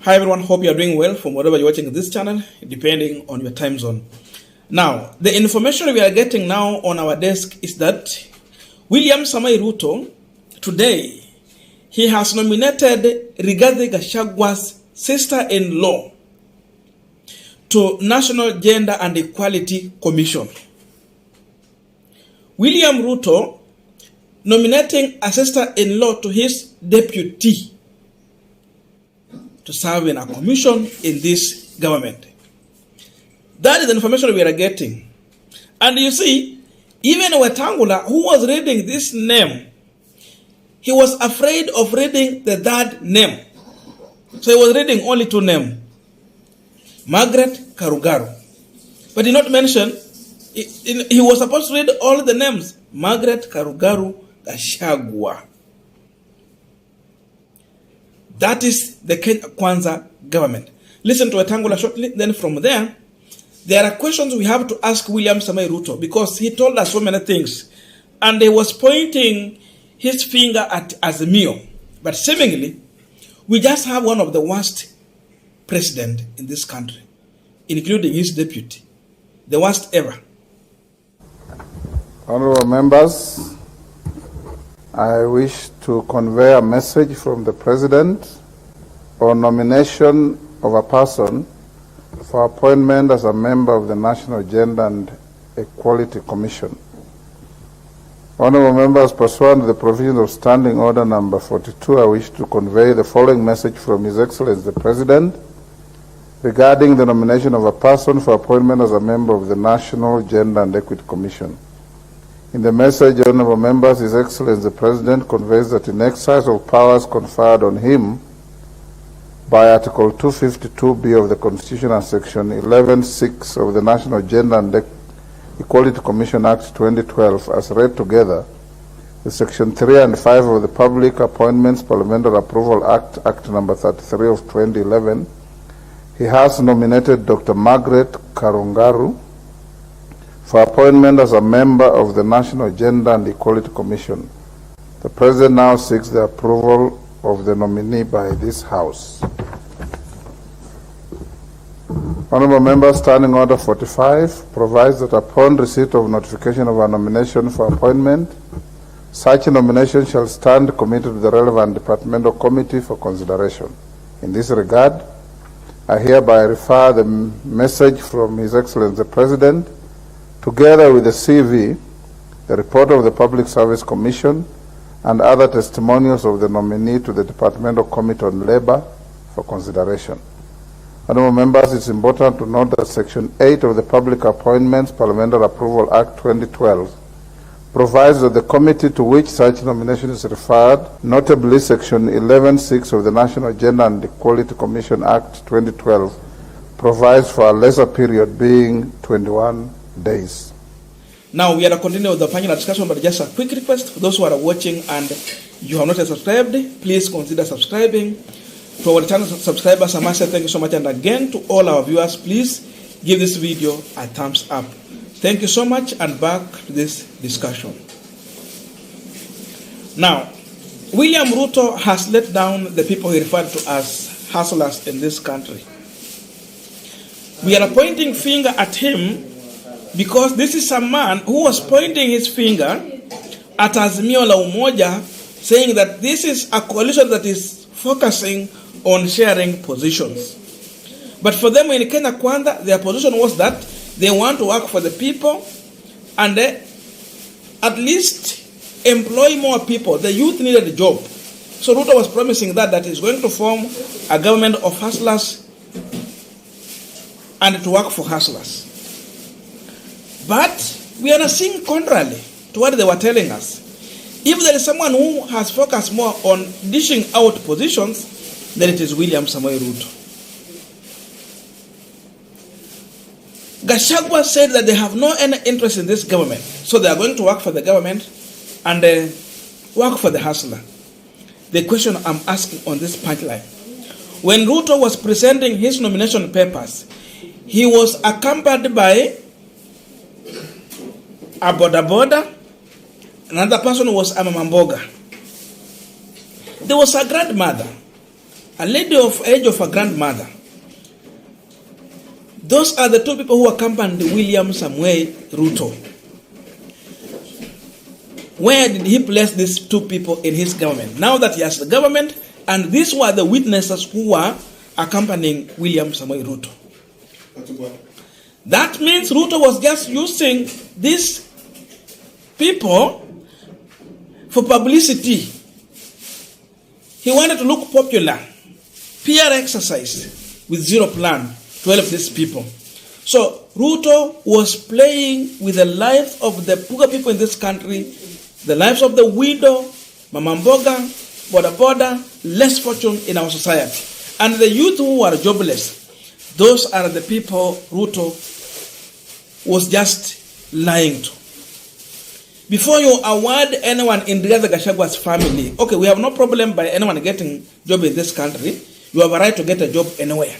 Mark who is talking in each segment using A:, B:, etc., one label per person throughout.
A: Hi everyone, hope you are doing well from wherever you're watching this channel, depending on your time zone. Now, the information we are getting now on our desk is that William Samoei Ruto, today, he has nominated Rigathi Gachagua's sister-in-law to National Gender and Equality Commission. William Ruto nominating a sister-in-law to his deputy to serve in a commission in this government. That is the information we are getting. And you see, even Wetangula, who was reading this name, he was afraid of reading the third name. So he was reading only two names. Margaret Karugaru. But he did not mention, he was supposed to read all the names. Margaret Karugaru Gachagua. That is the Kenya Kwanza government. Listen to Wetangula shortly. Then from there are questions we have to ask William Samoei Ruto, because he told us so many things. And he was pointing his finger at Azimio. But seemingly, we just have one of the worst president in this country, including his deputy. The worst ever.
B: Honorable members, I wish to convey a message from the President on nomination of a person for appointment as a member of the National Gender and Equality Commission. Honorable members, pursuant to the provisions of Standing Order number 42, I wish to convey the following message from His Excellency the President regarding the nomination of a person for appointment as a member of the National Gender and Equity Commission. In the message, honorable members, His Excellency the President conveys that in exercise of powers conferred on him by Article 252B of the Constitution and Section 11(6) of the National Gender and Equality Commission Act 2012, as read together, with Section 3 and 5 of the Public Appointments Parliamentary Approval Act, Act number 33 of 2011, he has nominated Dr. Margaret Karugaru for appointment as a member of the National Gender and Equality Commission. The President now seeks the approval of the nominee by this House. Honorable members, Standing Order 45 provides that upon receipt of notification of a nomination for appointment, such a nomination shall stand committed to the relevant departmental committee for consideration. In this regard, I hereby refer the message from His Excellency the President, together with the CV, the report of the Public Service Commission, and other testimonials of the nominee to the Departmental Committee on Labor for consideration. Honorable members, it's important to note that Section 8 of the Public Appointments Parliamentary Approval Act 2012 provides that the committee to which such nomination is referred, notably Section 11(6) of the National Gender and Equality Commission Act 2012, provides for a lesser period, being 21 days.
A: Now we are continuing with the panel discussion, but just a quick request for those who are watching and you have not yet subscribed, please consider subscribing. To our channel subscribers, I must say thank you so much, and again to all our viewers, please give this video a thumbs up. Thank you so much, and back to this discussion. Now, William Ruto has let down the people he referred to as hustlers in this country. We are pointing finger at him because this is a man who was pointing his finger at Azimio la Umoja, saying that this is a coalition that is focusing on sharing positions. But for them in Kenya Kwanza, their position was that they want to work for the people and at least employ more people. The youth needed a job. So Ruto was promising that he's going to form a government of hustlers and to work for hustlers. But we are not seeing contrary to what they were telling us. If there is someone who has focused more on dishing out positions, then it is William Samoei Ruto. Gachagua said that they have no any interest in this government, so they are going to work for the government and work for the hustler. The question I'm asking on this punchline: when Ruto was presenting his nomination papers, he was accompanied by a boda, another person was a mamamboga. There was a grandmother a lady of age of a grandmother. Those are the two people who accompanied William Samuel Ruto. Where did he place these two people in his government? Now that he has the government, and these were the witnesses who were accompanying William Samuel Ruto. That means Ruto was just using these people for publicity. He wanted to look popular. PR exercise with zero plan to help these people. So Ruto was playing with the lives of the poor people in this country, the lives of the widow, mama mboga, boda boda, less fortune in our society. And the youth who are jobless, those are the people Ruto was just lying to. Before you award anyone in Rigathi Gachagua's family, okay, we have no problem by anyone getting a job in this country. You have a right to get a job anywhere.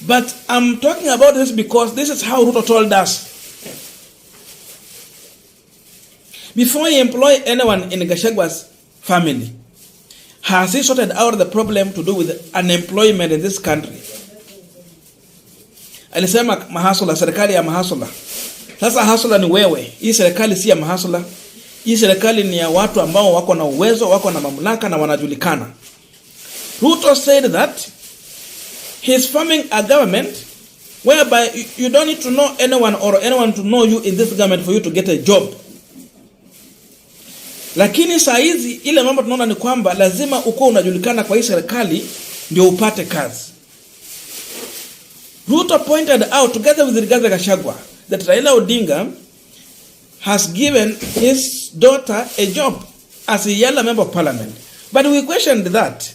A: But I'm talking about this because this is how Ruto told us. Before he employ anyone in Gachagua's family, has he sorted out the problem to do with unemployment in this country? Alisema mahasula, serikali ya mahasula. Sasa hasula ni wewe. Hii serikali si ya mahasula. Hii serikali ni ya watu ambao wako na uwezo, wako na mamlaka na wanajulikana. Ruto said that he's forming a government whereby you don't need to know anyone or anyone to know you in this government for you to get a job. Lakini saa hizi ile mambo tunaona ni kwamba lazima uko unajulikana kwa hii serikali ndio upate kazi. Ruto pointed out together with Rigathi Gachagua that Raila Odinga has given his daughter a job as a Yala member of parliament. But we questioned that.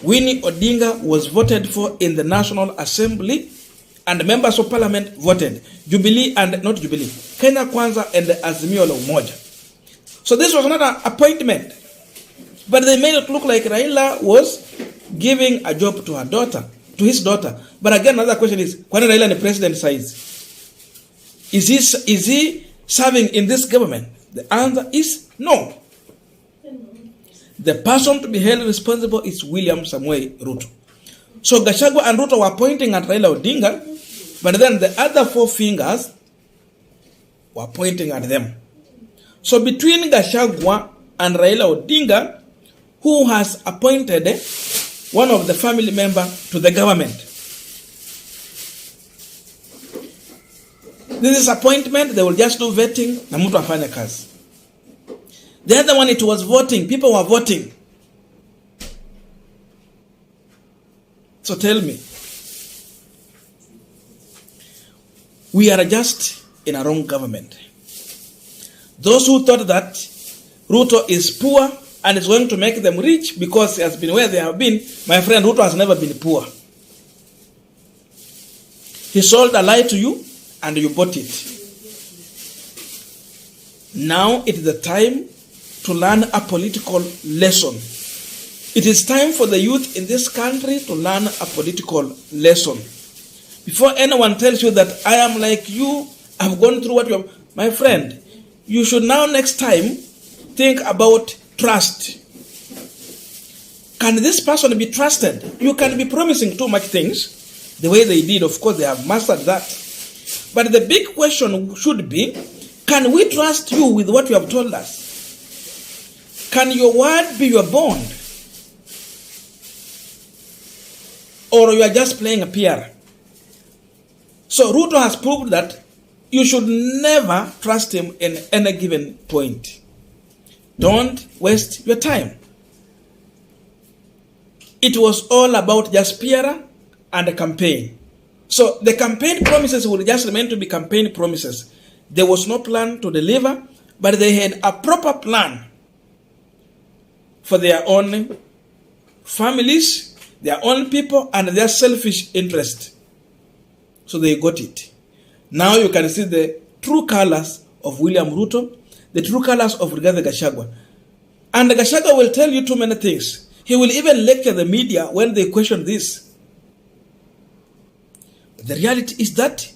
A: Winnie Odinga was voted for in the National Assembly and members of parliament voted. Jubilee and not Jubilee. Kenya Kwanza and Azimio la Umoja. So this was not an appointment. But they made it look like Raila was giving a job to her daughter, to his daughter. But again, another question is, kwani Raila ni president size? Is he serving in this government? The answer is no. The person to be held responsible is William Samuel Ruto. So Gachagua and Ruto were pointing at Raila Odinga, but then the other four fingers were pointing at them. So between Gachagua and Raila Odinga, who has appointed one of the family members to the government? This is appointment, they will just do vetting, na mtu afanye kazi. The other one, it was voting. People were voting. So tell me, we are just in a wrong government. Those who thought that Ruto is poor and is going to make them rich because he has been where they have been, my friend, Ruto has never been poor. He sold a lie to you and you bought it. Now it is the time to learn a political lesson. It is time for the youth in this country to learn a political lesson. Before anyone tells you that I am like you, I've gone through what you have, my friend, you should now next time think about trust. Can this person be trusted? You can be promising too much things, the way they did. Of course, they have mastered that. But the big question should be, can we trust you with what you have told us? Can your word be your bond? Or you are just playing a PR? So Ruto has proved that you should never trust him in any given point. Don't waste your time. It was all about just PR and a campaign. So the campaign promises will just remain to be campaign promises. There was no plan to deliver, but they had a proper plan for their own families, their own people, and their selfish interest. So they got it. Now you can see the true colors of William Ruto, the true colors of Rigathi Gachagua. And Gachagua will tell you too many things. He will even lecture the media when they question this. The reality is that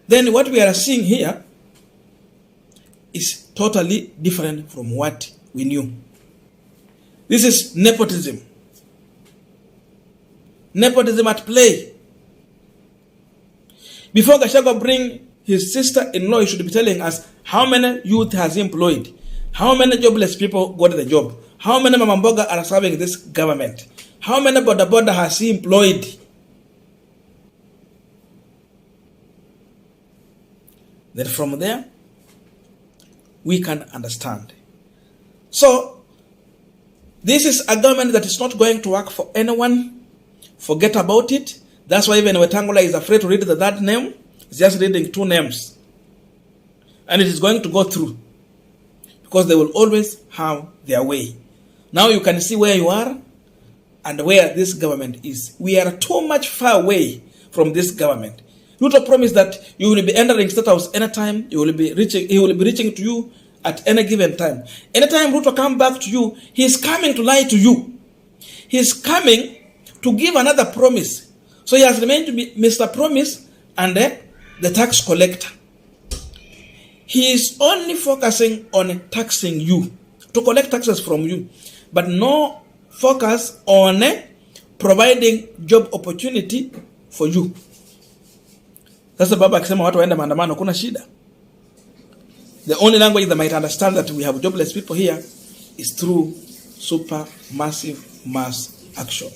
A: then what we are seeing here is totally different from what we knew. This is nepotism. Nepotism at play. Before Gachagua bring his sister-in-law, he should be telling us how many youth has he employed, how many jobless people got the job, how many mamamboga are serving this government, how many border has he employed. Then from there, we can understand. So, this is a government that is not going to work for anyone. Forget about it. That's why even Wetangula is afraid to read the third name. He's just reading 2 names. And it is going to go through. Because they will always have their way. Now you can see where you are and where this government is. We are too much far away from this government. Ruto promised that you will be entering State House anytime. He will be reaching to you at any given time. Anytime Ruto comes back to you, he is coming to lie to you. He is coming to give another promise. So he has remained to be Mr. Promise and the tax collector. He is only focusing on taxing you, to collect taxes from you, but no focus on providing job opportunity for you. Sasa baba akisema watu waende maandamano kuna shida. The only language that might understand that we have jobless people here is through super massive mass action.